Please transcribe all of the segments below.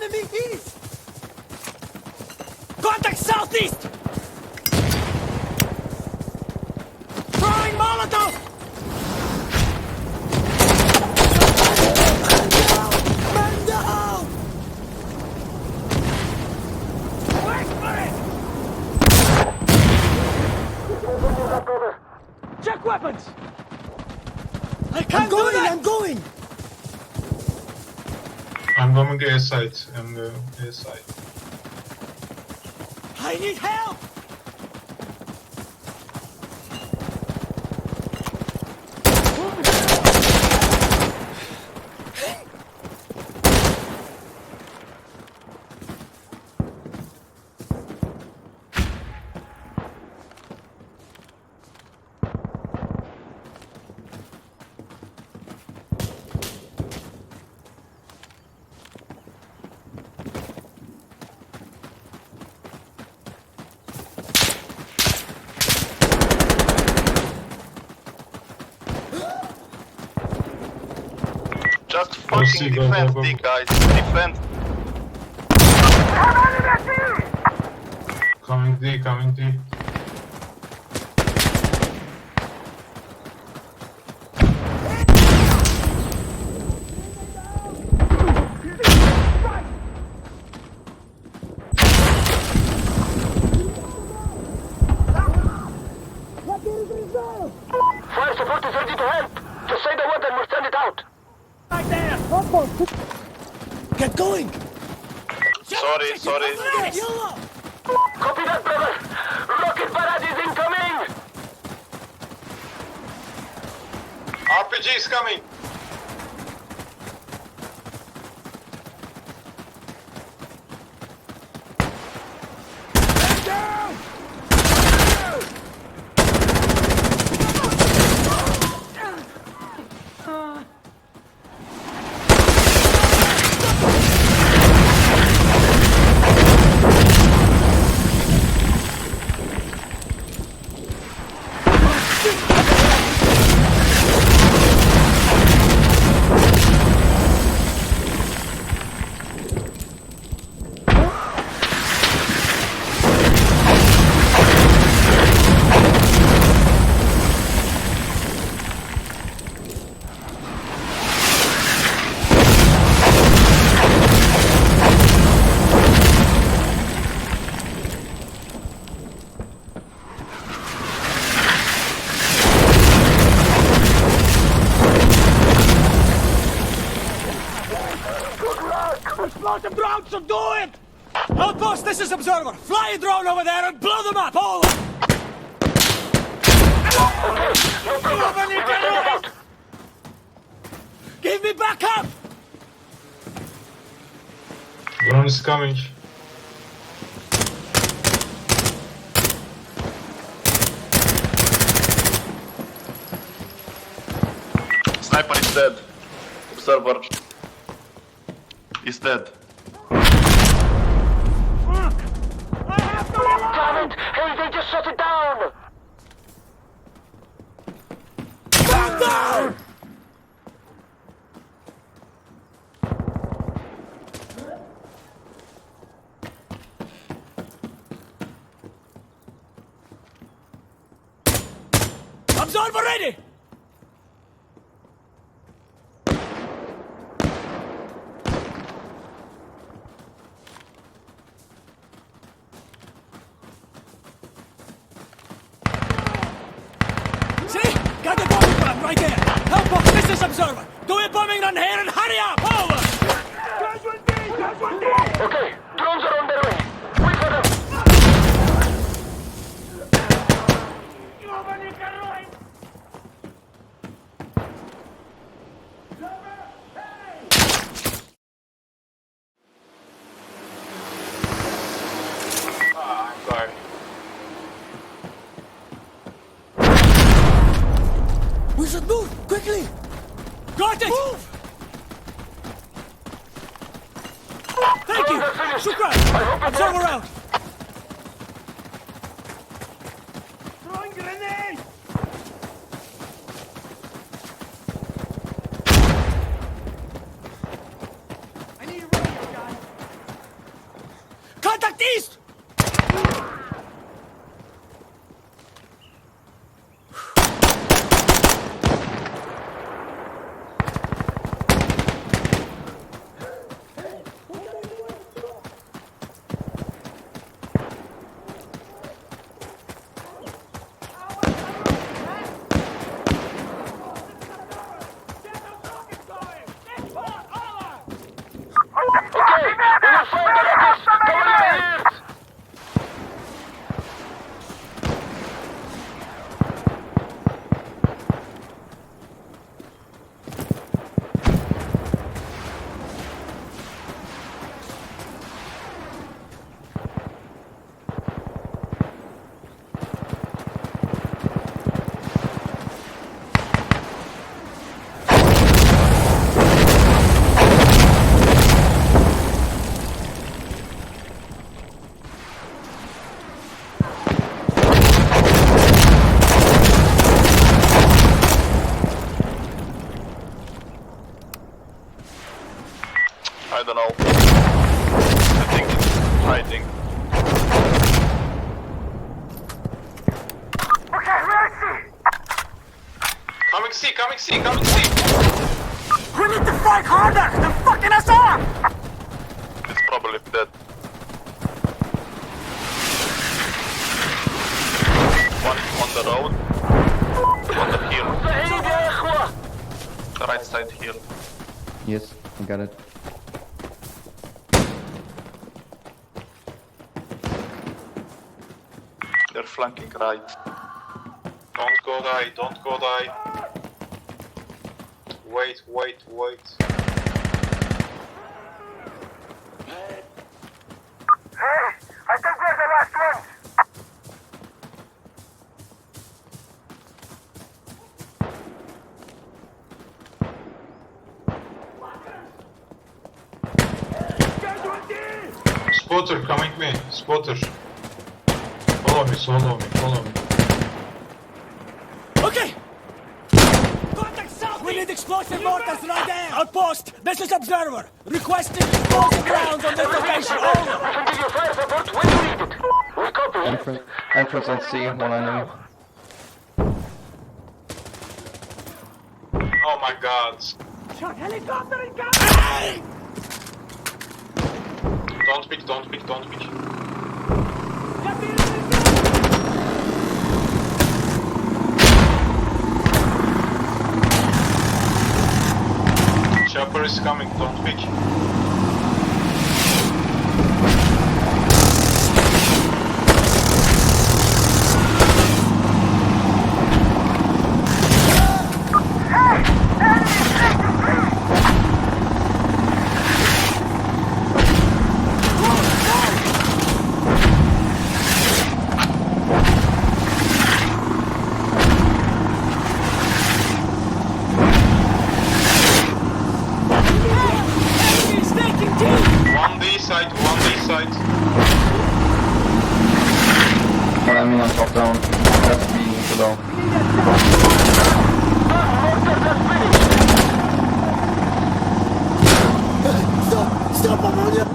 Enemy east! Contact southeast! Throwing Molotov! Man down! Wait for it! Check weapons! I'm going! I'm going A side. I'm going A side. I need help! Just fucking defend, D guys. Defend. Coming D, coming D. Fire support is ready to help. Just say the word and we'll send it out. Right there! Get going! Sorry. Copy that, brother. Rocket barrage is incoming. RPG is coming. Down! Explosive drone should do it! Outpost, this is Observer. Fly a drone over there and blow them up! Over! No problem. We will send it out. Give me backup! Drone is coming. Sniper is dead. Observer is dead. Fuck! I have to reload! Damn it. Hey, they just shut it down. Calm down! Observer ready! See? Got the bombing run right there! Help us! This is Observer! Do a bombing run here and hurry up! Over! Okay, drones are on their way. Wait for them. I'm sorry. We should move! Quickly! Got it! Move! Thank you! Shukran! Observer out! Throwing grenade! I need a radio, guys! Northeast! I don't know. I think it's hiding. Okay, let's see. Coming C, coming C, coming C. We need to fight harder! They're fucking us up! It's probably dead. One on the road. On the hill. The right side hill. Yes, I got it. They're flanking right. Don't go die, don't go die. Wait, wait, wait. Hey, I think we're the last ones. Spotter, coming me, spotter. Follow me, follow me, follow me. Okay! Contact south! We need explosive mortars right there! Outpost! This is Observer! Requesting explosive rounds on this location! Over! We can give you fire support when you need it. We copy. Entrance on C, one enemy. Oh my god. Helicopter incoming! Don't pick, don't pick, don't pick. Chopper is coming, don't pick. One enemy on top down. That's being below. Stop, ammonia!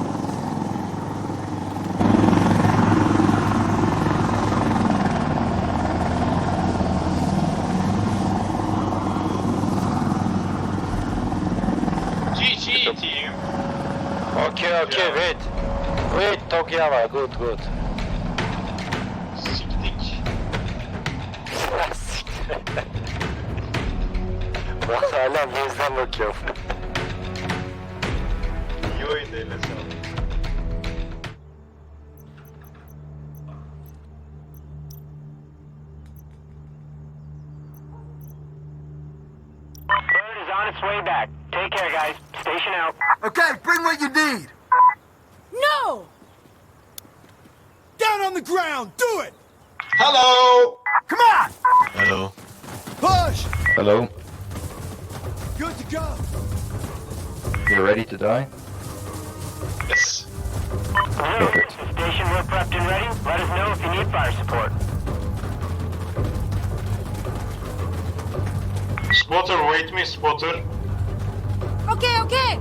GG team. Okay, wait. Wait, Tokiyawa, good. Siktik. Bak hala bizden bakıyor. İyi oyun eline sağlık. Bird is on its way back. Take care, guys. Station out. Okay, bring what you need! No! Down on the ground! Do it! Hello! Come on! Hello. Push! Hello. Good to go! You ready to die? Yes. Perfect. Station, we're prepped and ready. Let us know if you need fire support. Spotter, wait me, spotter. Okay.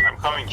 I'm coming.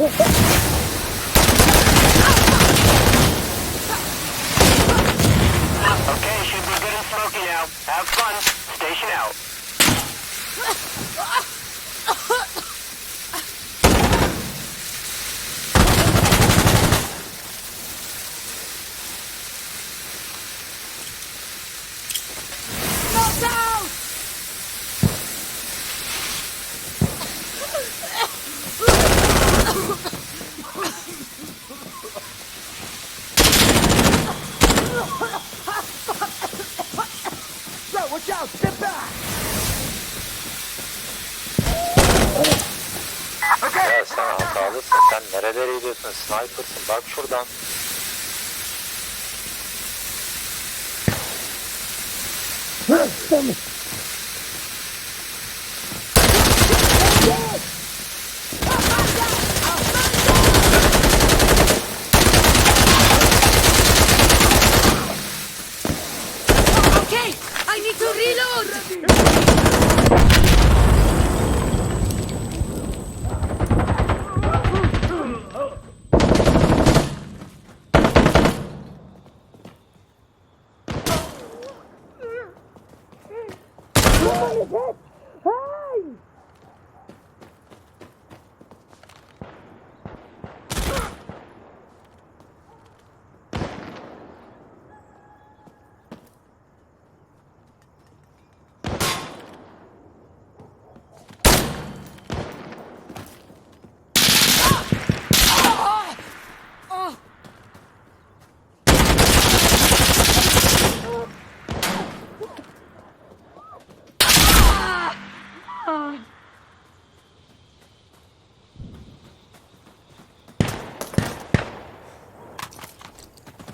Okay, should be good and smoky now. Have fun. Station out. Smoke out! Bro, watch out! Step back! Ya sen hatalısın. Sen nerelere gidiyorsun? Sniper'sın. Bak şuradan. Okay, I need to reload!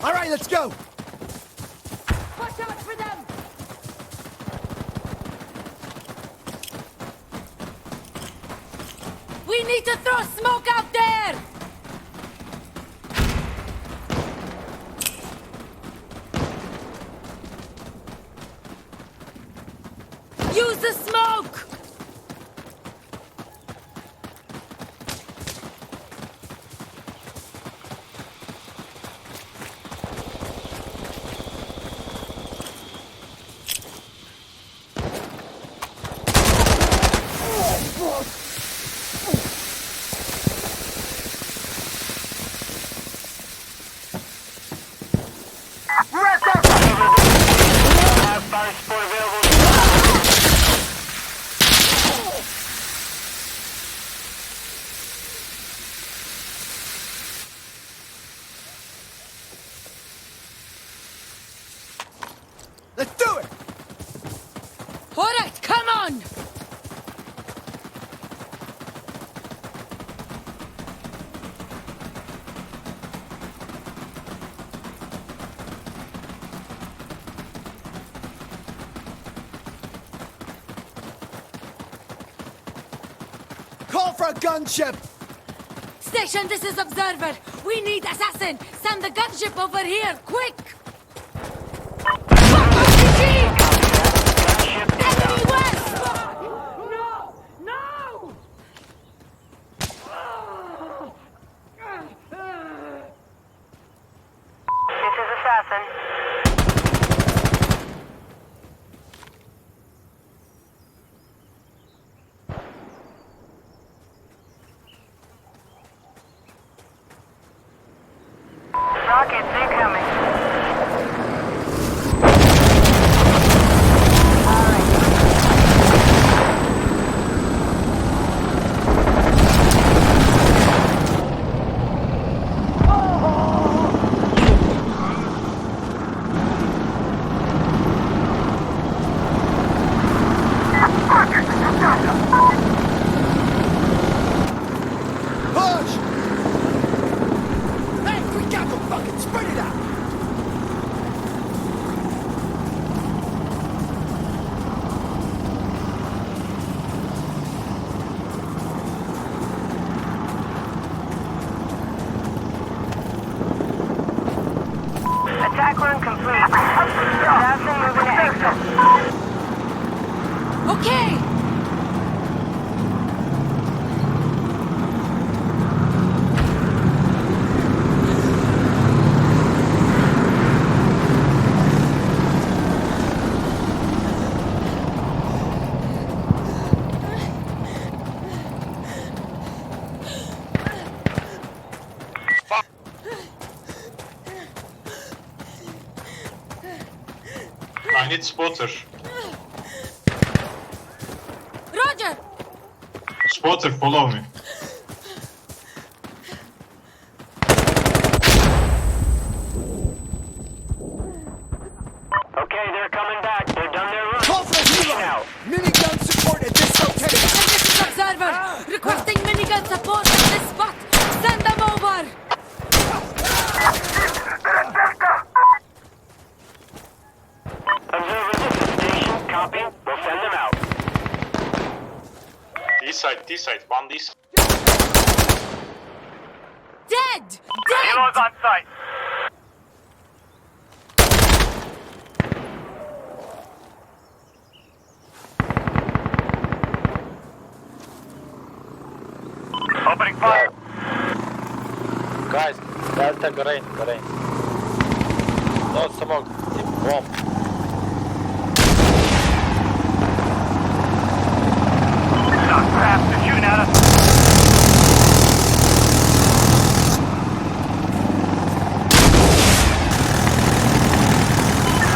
All right, let's go! Watch out for them! We need to throw smoke out there! Use the smoke! Have fire support available. Let's do it! All right, come on! Call for a gunship! Station, this is Observer. We need assassin. Send the gunship over here, quick! Enemy west! No! No! This is Assassin. Rockets incoming. Push! Hey, we got the fucking spread it out! I need spotter. Roger! Spotter, follow me. Okay, they're coming back. They're done their run. Call for helo! Now. Minigun support at this location! Station, this is Observer. Requesting minigun support at this spot. Send them over. Observer, this is station. Copy. We'll send them out. D side, one D side. Dead! Dead! on site. Opening fire. Guys, Delta green. No smoke, bomb. Stop, crap. They're shooting at us.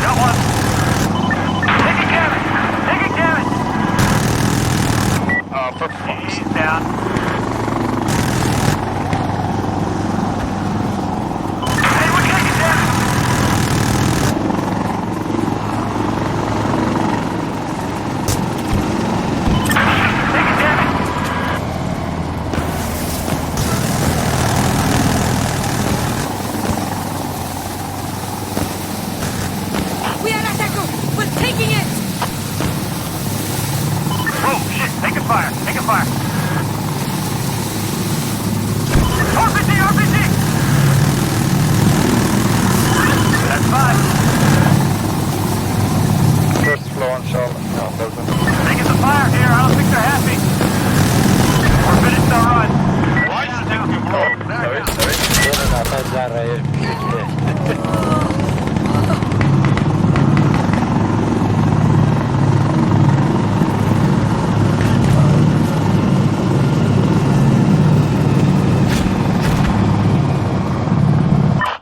Got one. Taking damage. For he's down. Hey, we're taking damage. Taking damage. We are at Echo. We're taking it. Oh, shit. Taking fire. RPG. That's fine. First floor on Charlotte. No, doesn't. Taking the fire here. I don't think they're happy. We're finished the run. Why you take me, bro? Sorry. Durun atacağın rayı bitti.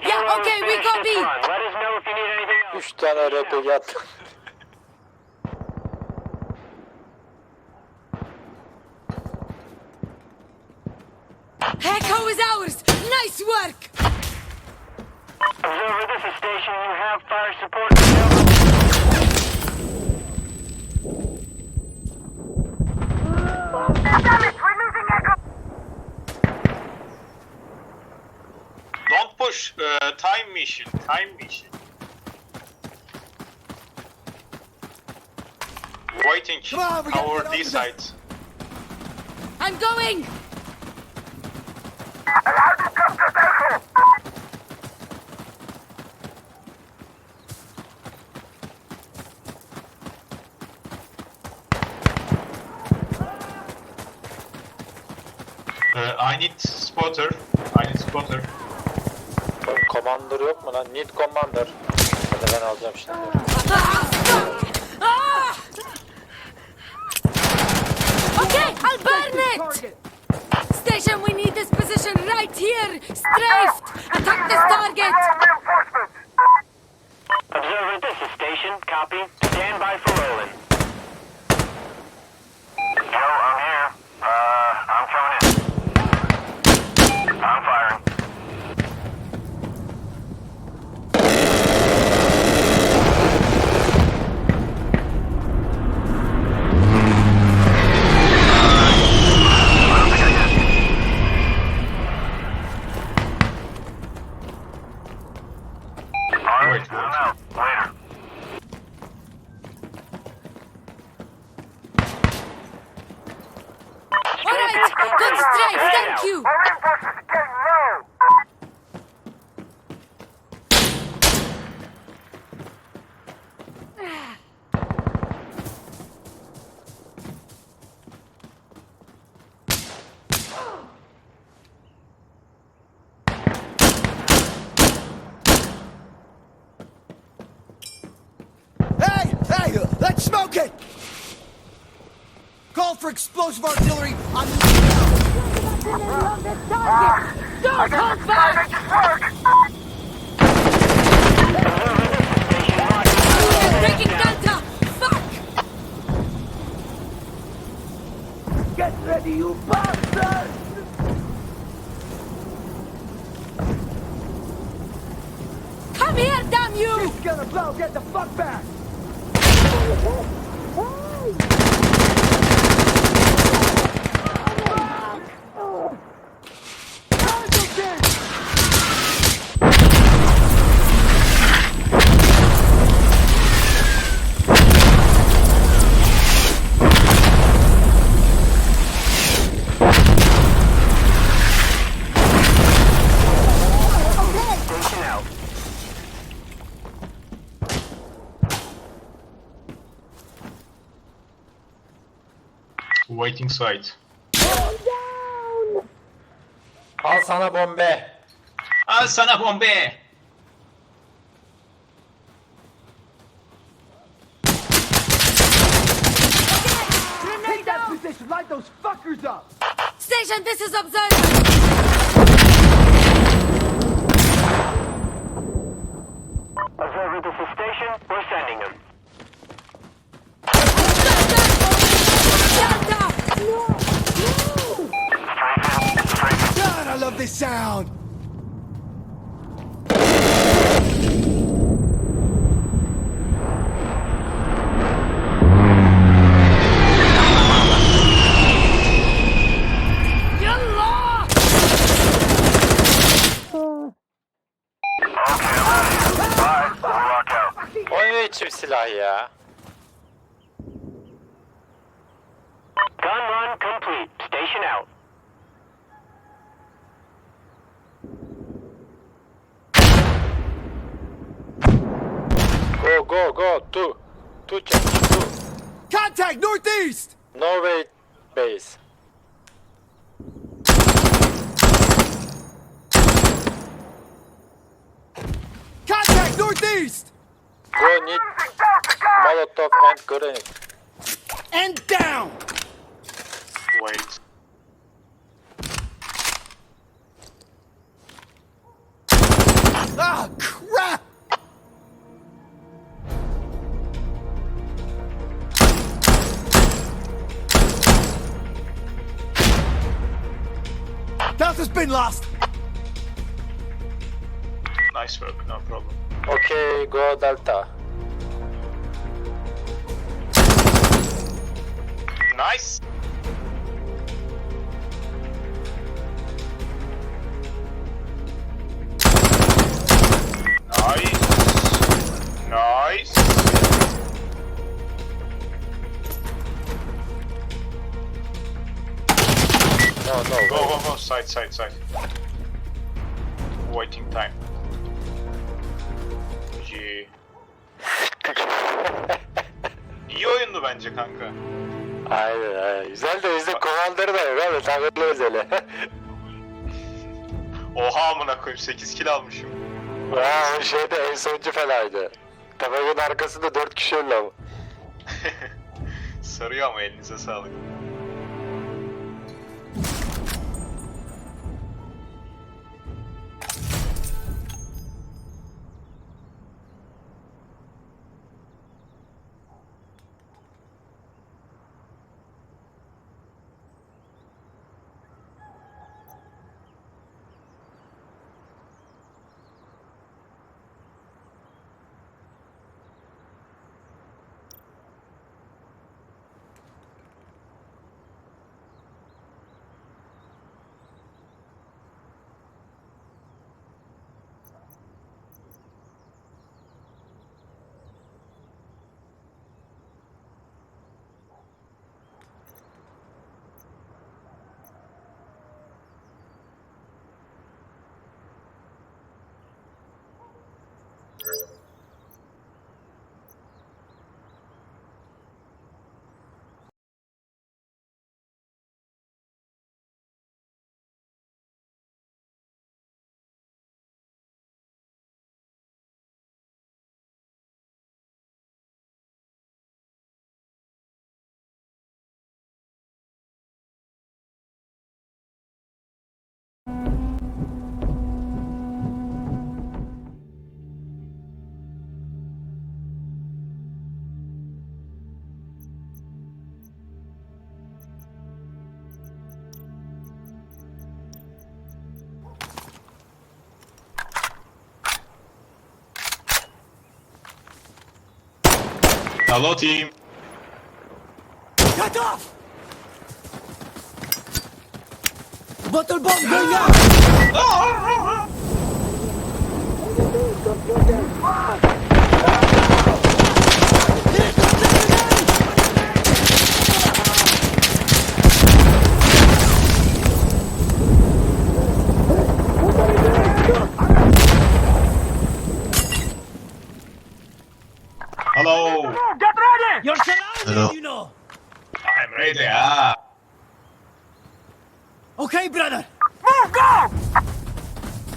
Yeah, okay, we go B. Let us know if you need anything else. 3 tane RPG attım. Echo is ours. Nice work. Observer, this is station. You have fire support available. Don't push. Time mission. Waiting. Come on, we gotta Our get over D there. side. I'm going. I need spotter. Oğlum commander yok mu lan? Need commander. Hadi ben alacağım şimdi. Ah, fuck! Ah! Okay, I'll burn it! Station, we need this position right here! Strafed! Attack this target! Observer, this is station. Copy. Stand by for rolling. Yo, I'm here. I'm coming in. I'm firing. Wait. I'm out. Later. Alright! Good strafe, thank you! Hey! Let's smoke it! Call for explosive artillery on the... Don't hold back! taking Delta! Fuck! Get ready, you bastards! Come here, damn you! It's gonna blow, get the fuck back! Station out. Waiting site. Al sana bombe. Al sana bombe. Take that position, light those fuckers up! Station, this is Observer! Observer, this is station. We're sending them. Delta! God, I love this sound! Yallah! Bye. We'll rock out. O ne biçim silah ya? Gun run complete. Station out. Go. Two check. Two. Contact northeast! Norway base. Contact northeast! Go need Molotov and grenade. And down! Wait. Ah, crap! Delta's been lost! Nice work, no problem. Okay, go Delta. Nice. Nice. No. Go. Side. Waiting time. GG. İyi oyundu bence kanka. Aynen. Güzel de bizim komandları da yok abi. Takılıyoruz öyle. Oha amına koyayım 8 kill almışım. O şeyde en sonuncu fenaydı. Tabancanın arkasında 4 kişi öldü ama. Sarıyor ama elinize sağlık. Hello team. Cut off! Bottle bomb going out! Hello. Get ready! You're surrounded, Hello. you know! I'm ready. Ah. Okay, brother! Move, go!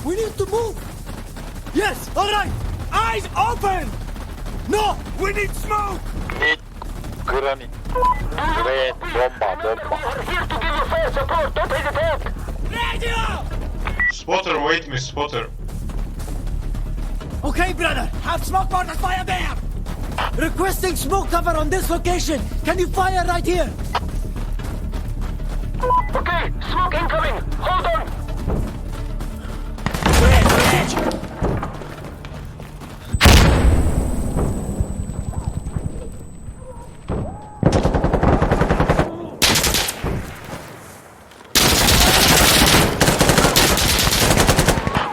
We need to move! Yes, alright! Eyes open! No! We need smoke! Need granit. Grenade. Bomba. We're here to give you full support. Don't hesitate. Radio! Spotter, wait me, spotter. Okay, brother! Have smoke mortars fire there! Requesting smoke cover on this location! Can you fire right here? Okay, smoke incoming. Hold on.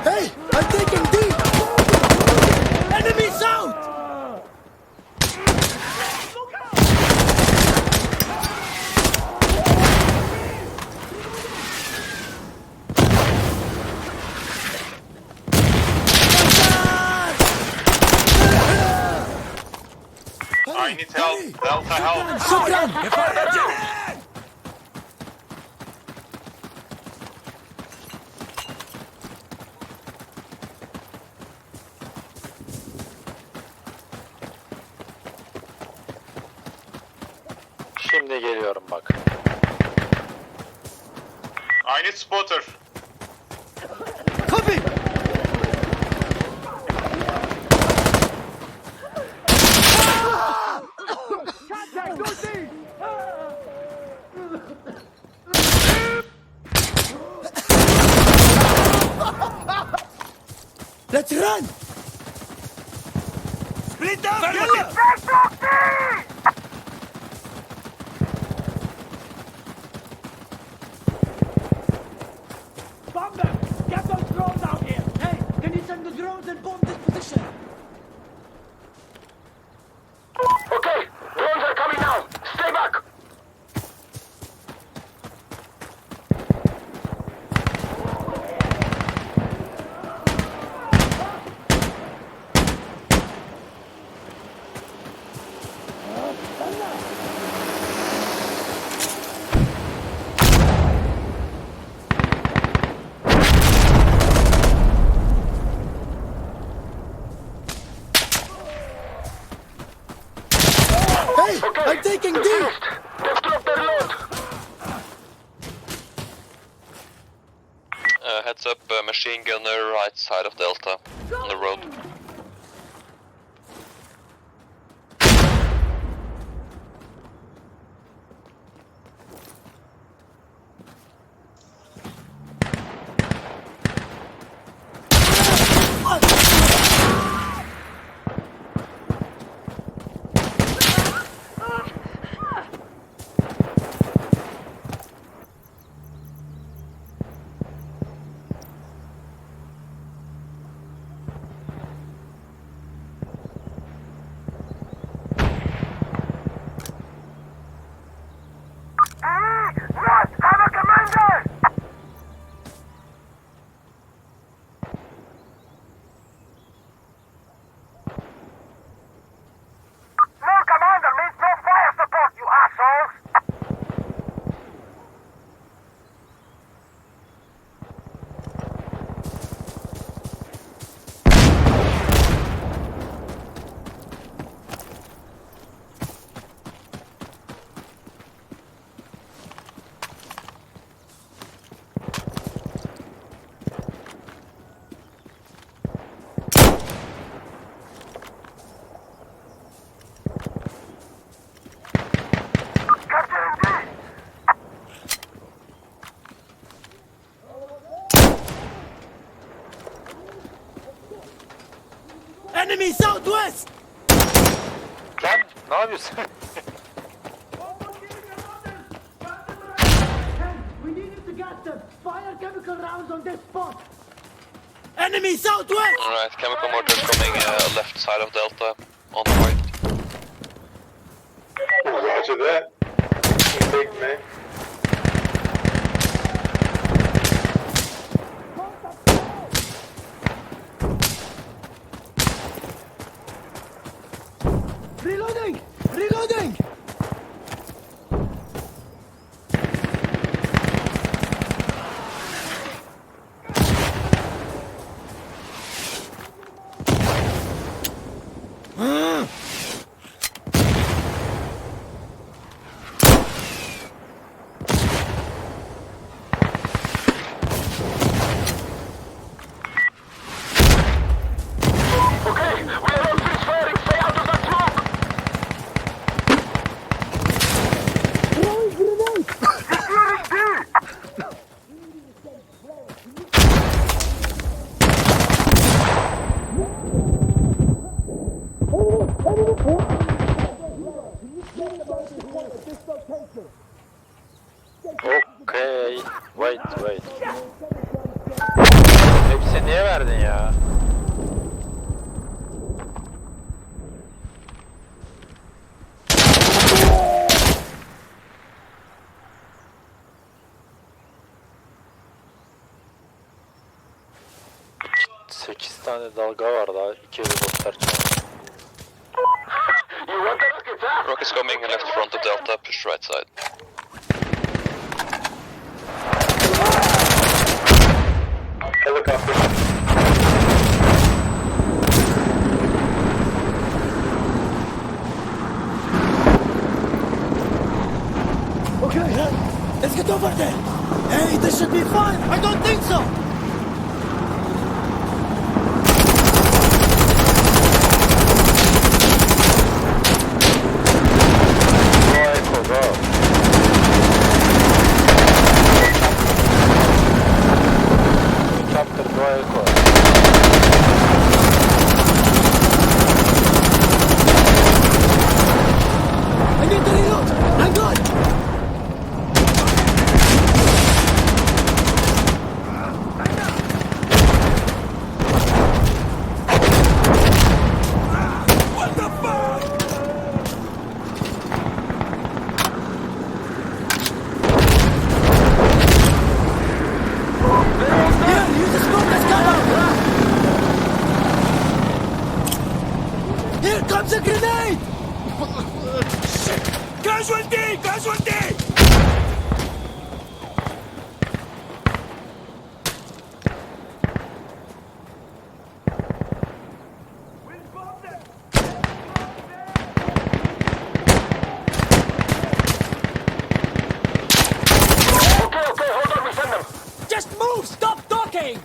Hey! I'm taking D! Enemy south! I need help. Delta help. Shukran! Şimdi geliyorum bak. I need spotter. Copy! Let's run! Split up! Bomb them! Get those drones out here! Hey, can you send the drones and bomb this position? Okay, drones are coming now. Stay back. Hey, I'm taking D! Finished. Let's drop their load. Heads up, machine gunner right side of Delta on the road. What? I'm a commander! No commander means no fire support, you assholes! Enemy southwest! Lan Ne yapıyorsun? We need you to get them. Fire chemical rounds on this spot. Enemy southwest. Alright, chemical mortar coming left side of Delta on the right. Roger that. Big man. Reloading. Reloading. Okay. Wait. Hepsini niye verdin ya? Sekiz tane dalga var daha. 2 helikopter çıkıyor. Rockets coming left front of Delta, push right side. Helicopter. Okay, let's get over there. Hey, this should be fine. I don't think so. I need to reload. I'm good. What the fuck? Here, use the smoke as cover. Here comes a grenade. Shit! Casualty! Casualty! Okay, hold on, we send them. Just move! Stop talking!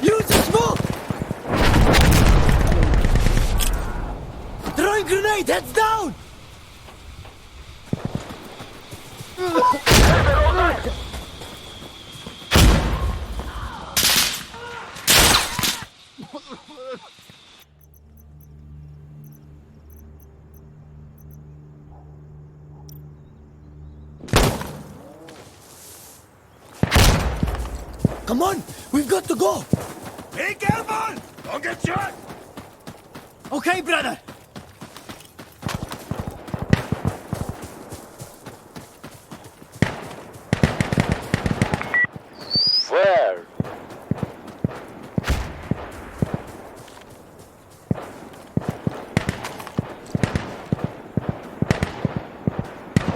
Use the smoke! Throwing grenade! Heads down! Come on! We've got to go! Be careful! Don't get shot! Okay, brother! Where?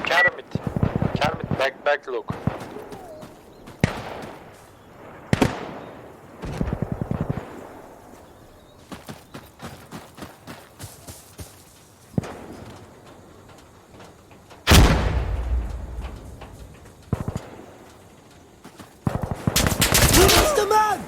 Kermit, back look. Release the man!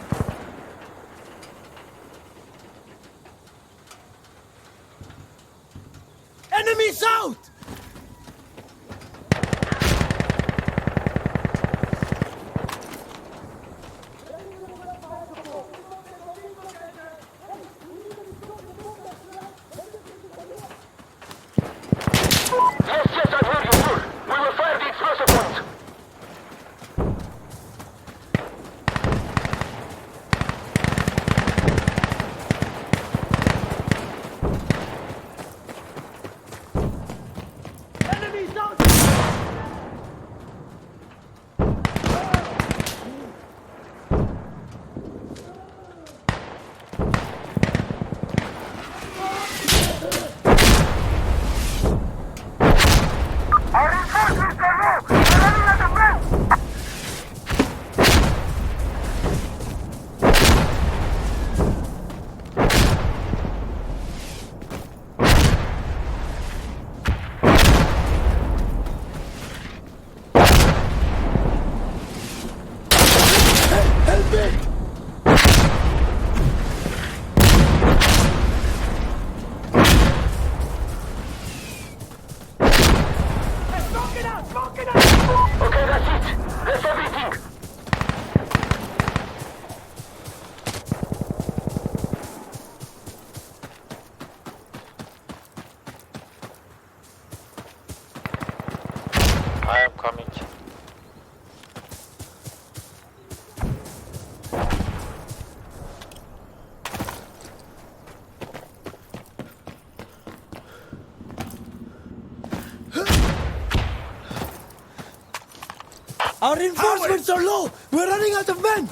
coming. Our reinforcements are low! We're running out of men!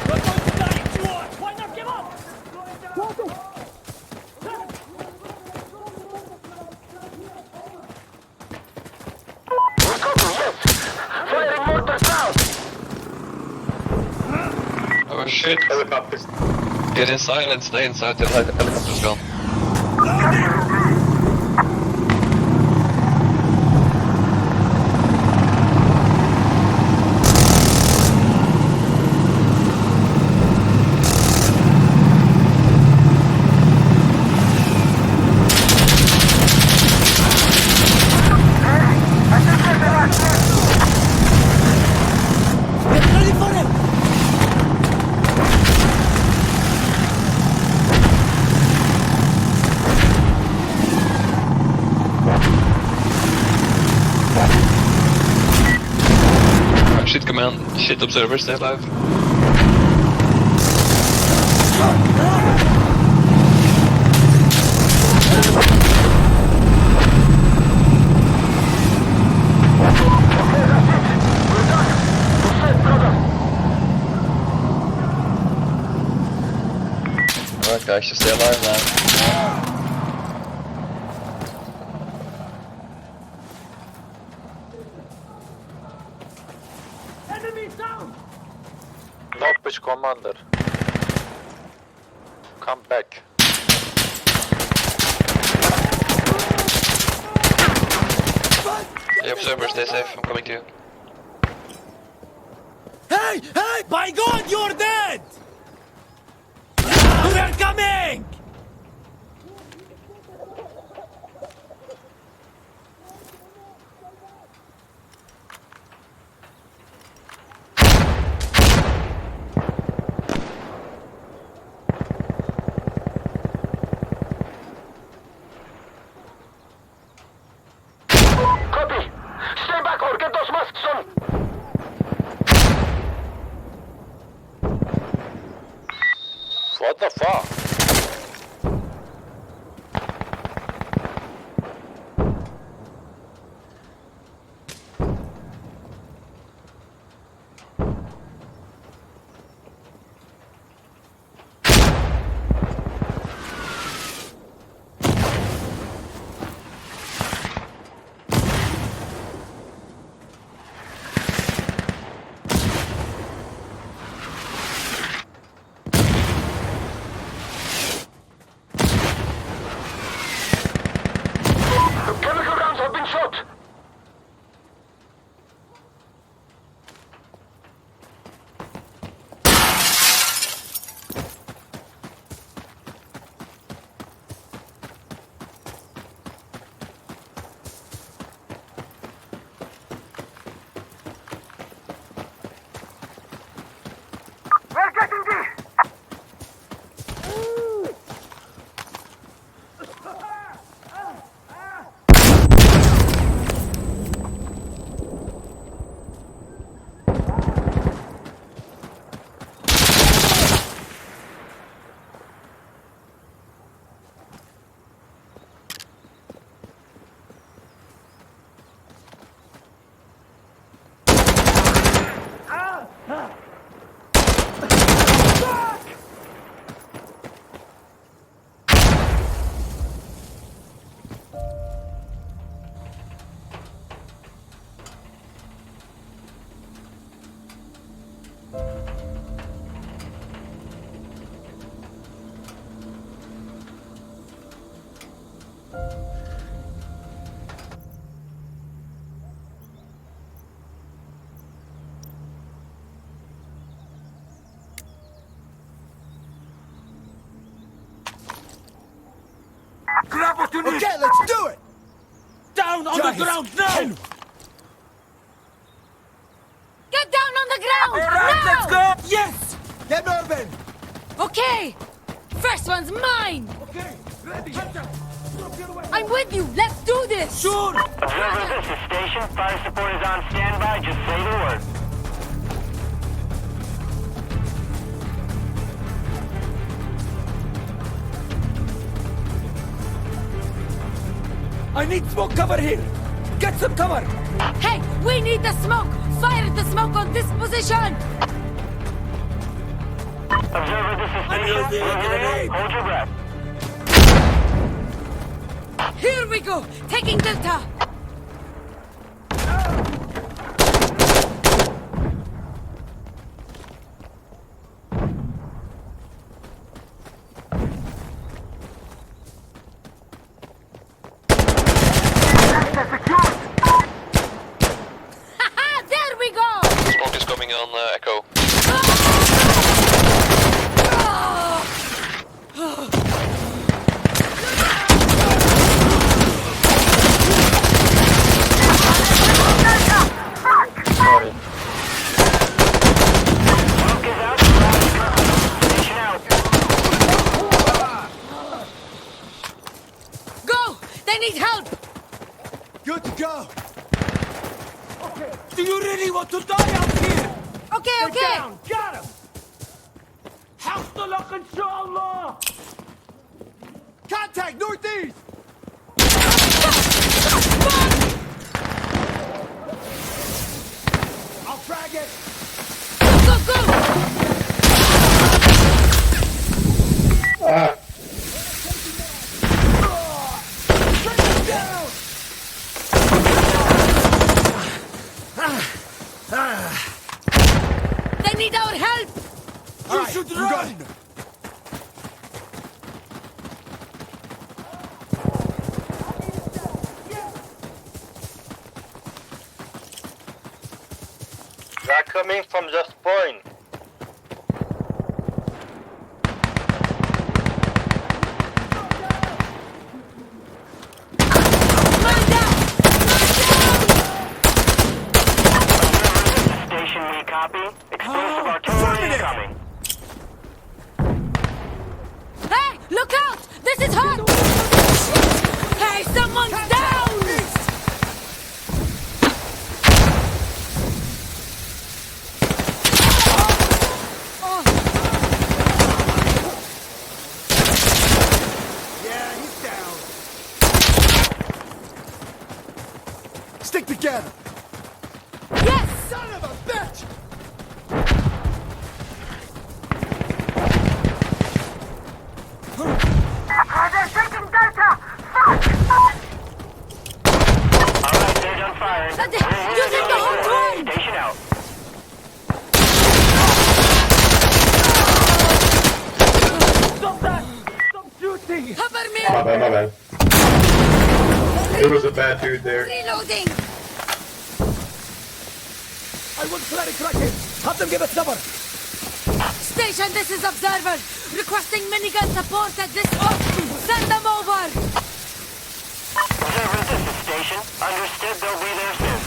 We're going to die, Stuart! Why not give up? Oh shit. Helicopters. Get inside and stay inside till the helicopter's gone. Get ready for him! Shit command, shit observer, stay alive. Alright guys, just stay alive now. Enemy down! Northwich commander. Come back. Hey observer, stay safe, I'm coming to you. Hey! Hey! By God, you're dead! We're coming! Copy. Stay back or get those masks on. What the fuck? Chemical rounds have been shot. We're getting this. Grab what you need! Okay, let's do it! Down on the ground now! Get down on the ground! Alright, now! let's go! Yes! Get open! Okay! First one's mine! Okay, ready! Hunter! Drop your weapon! I'm with you! Let's do this! Sure! Observer, this is station. Fire support is on standby. Just say the word. I need smoke cover here! Get some cover! Hey, we need the smoke! Fire the smoke on this position! Observer, this is I'm station. using a We're grenade. in. Hold your breath. Here we go! Taking Delta! Haha! There we go! Smoke is coming on Echo. Sorry. Smoke is out. Station out. Go! They need help! Good to go! Okay. Do you really want to die out here? Okay, Get okay! down! Got him! Hostile inshallah! Contact northeast! I'll frag it! Go, go! Ah, Bring him down! They need our help! You should run! They're coming from the point. Man down! Station, we copy. Explosive artillery incoming. Hey, look out! This is hot! Hey, someone's down! Yeah, he's down. Stick together! Yes! Son of a bitch! Alright, they're done firing. Using the whole time! Station out. Stop that! Stop shooting! Cover me! my bad, my bad. It was a bad dude there. Reloading! I will crack it! Have them give it cover! Station, this is Observer. Requesting minigun support at this spot. Send them over! Observer, this is station. Understood, they'll be there soon.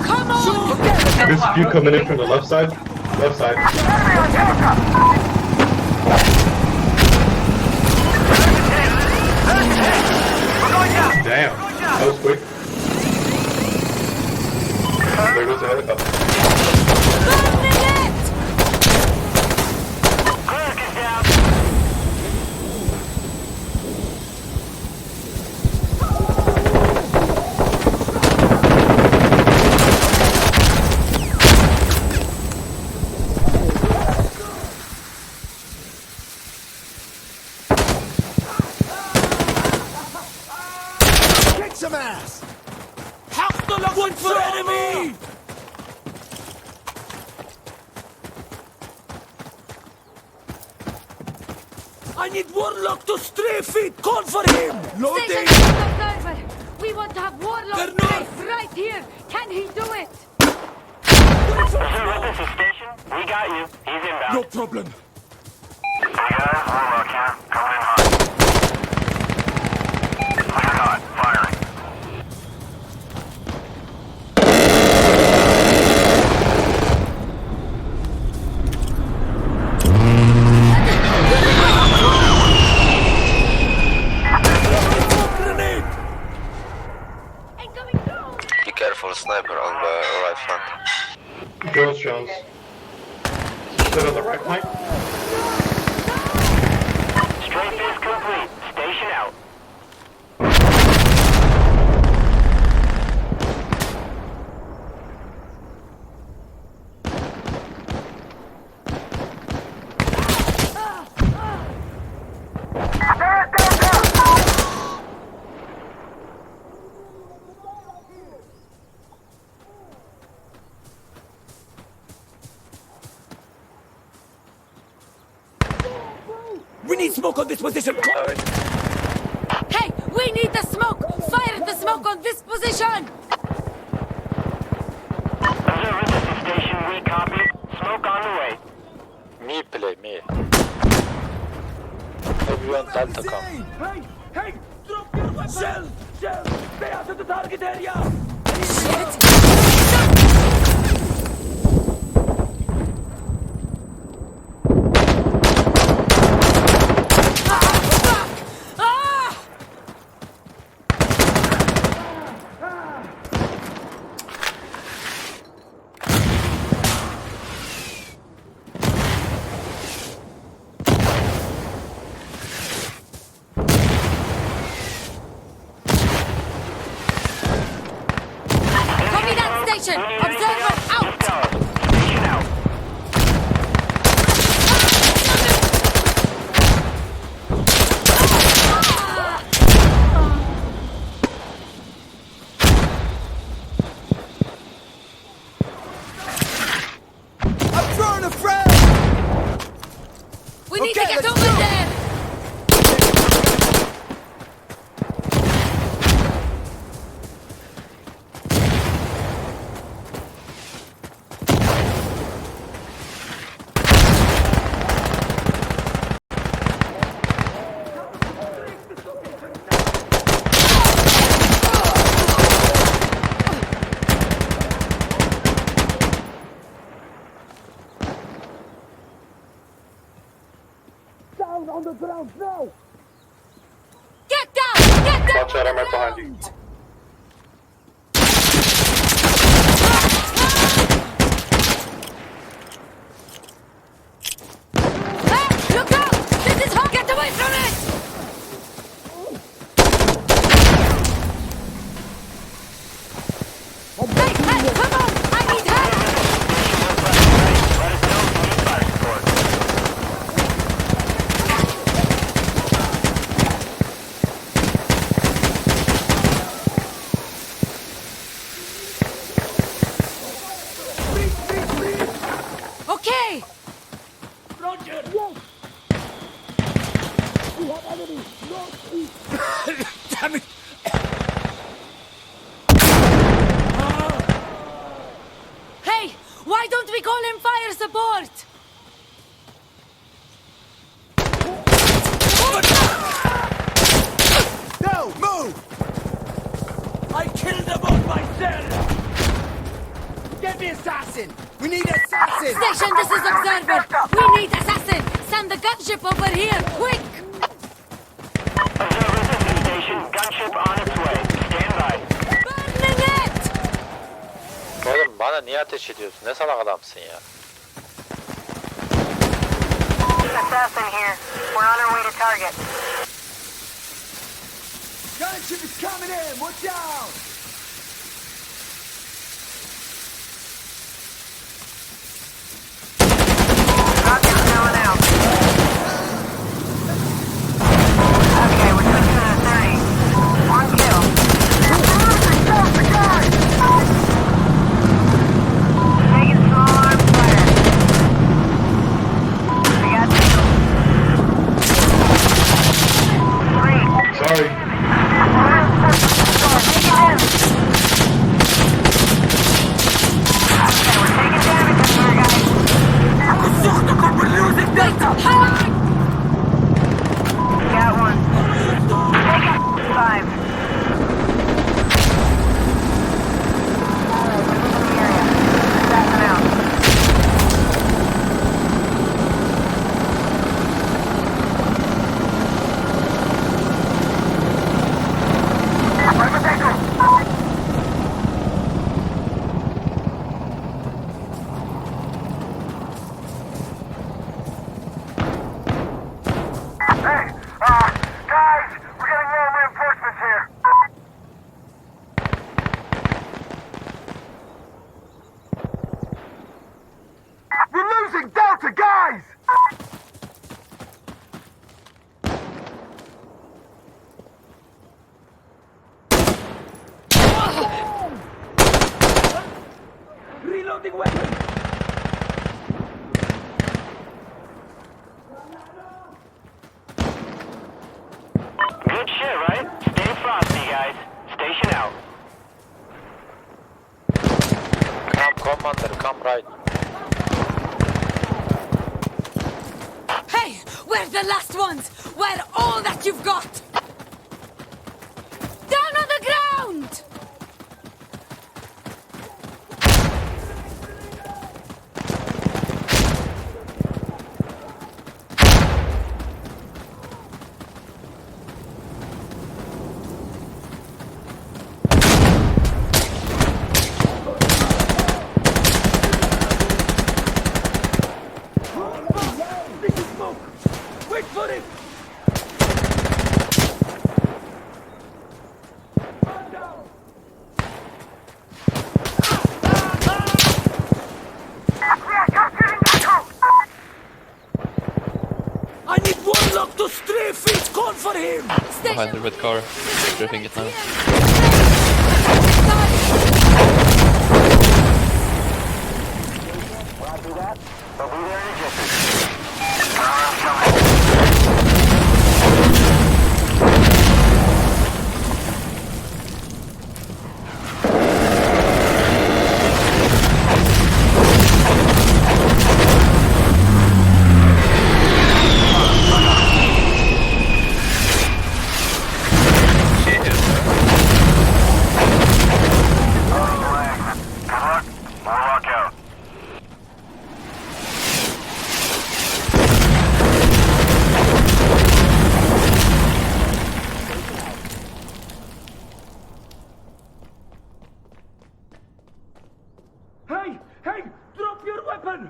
Come on! There's a few coming in from the left side. Left side. Damn. That was quick. There goes the helicopter. Burning it! Clerk is down. Kick some ass! One for enemy! I need Warlock to strafe it! Call for him! Loading! Station this is Observer. We want to have Warlock They're north. strafe right here. Can he do it? Observer, this is Station. We got you. He's inbound. No problem. Hey guys, Warlock here. Coming in hot. Clear hot. Firing. Grenade! Incoming drone. Be careful, sniper on the right flank. Jones, Jones. Sit on the right flank. Strafe is complete. Station out. We need smoke on this position! Hey, we need the smoke. Fire the smoke on this position. Observer, this is Station. We copy. Smoke on the way. Me play, me. Maybe you want Delta come. Hey! Hey! Drop your weapon! Shell! Shell! Stay out of the target area! Shit. Ah! Copy that station. Observer out. Station out. I'm throwing a frag! We need to Okay, get let's over do it. there. Down on the ground now! Get down. Get down. Watch out, I'm right behind you. Hey, look out! This is hot! Get away from it! Hey, hey, come on! I need help! Let us know if you need fire support. Okay! Roger! Yes! We have enemy! Northeast! Damn it! Hey, why don't we call in fire support? No! Move! I killed them all myself! Get the assassin! We need assassin! Station, this is Observer. We need assassin. Send the gunship over here, quick! Observer, this is Station. Gunship on its way. Stand by. Burning it! Oğlum bana niye ateş ediyorsun? Ne salak adamsın ya? Assassin here. We're on our way to target. Gunship is coming in! Watch out! Rocket's going out. Okay, we're switching to the 30. One kill. Taking small arms fire. We got two. supplies! Reloading weapon! Good shit, right? Stay frosty, guys. Station out. Come, commander, come right. Hey, we're the last ones! We're all that you've got! Down on the ground! This is smoke! Wait for it! I need one lock to strafe it! Call for him! Behind the red car. Driving it now. Roger that. I'll be there in a jiffy. Hey! Hey! Drop your weapon!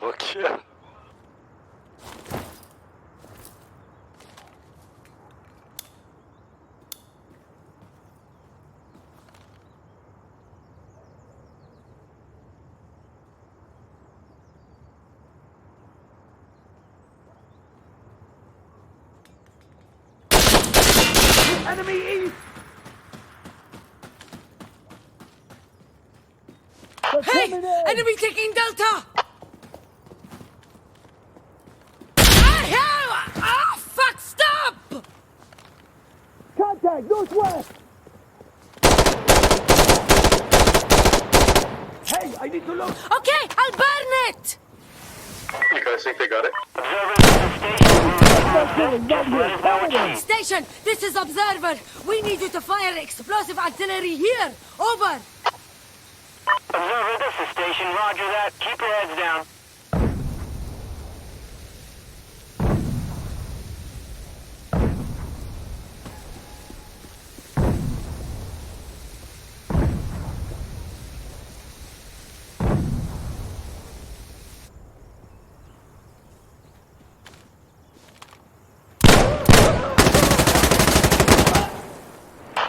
Okay. Enemy east! Hey! Enemy taking Delta! Ah, fuck, stop! Contact! Northwest! Hey, I need to look! Okay, I'll burn it! You guys think they got it? Observers to the station. Just let us know what you need. Station, this is Observer. We need you to fire explosive artillery here. Over. Observer, this is station. Roger that. Keep your heads down.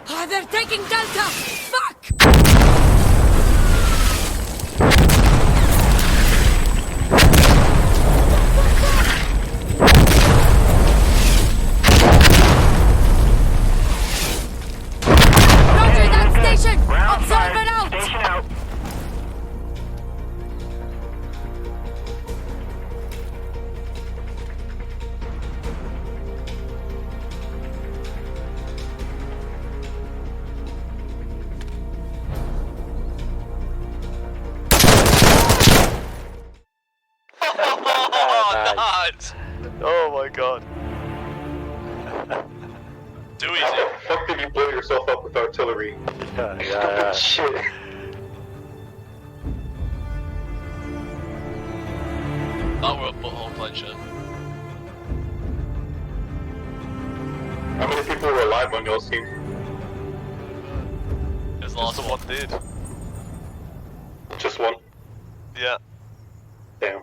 Ah, they're taking Delta. Fuck! Roger that, station. Ground Observer fired. out. Station out. Oh, nice. Oh my god. Too easy. How the fuck did you blow yourself up with artillery? Yeah. Shit. Now we're a butthole puncher. How many people were alive on your team? There's lost one dude. Just one? Yeah. Damn.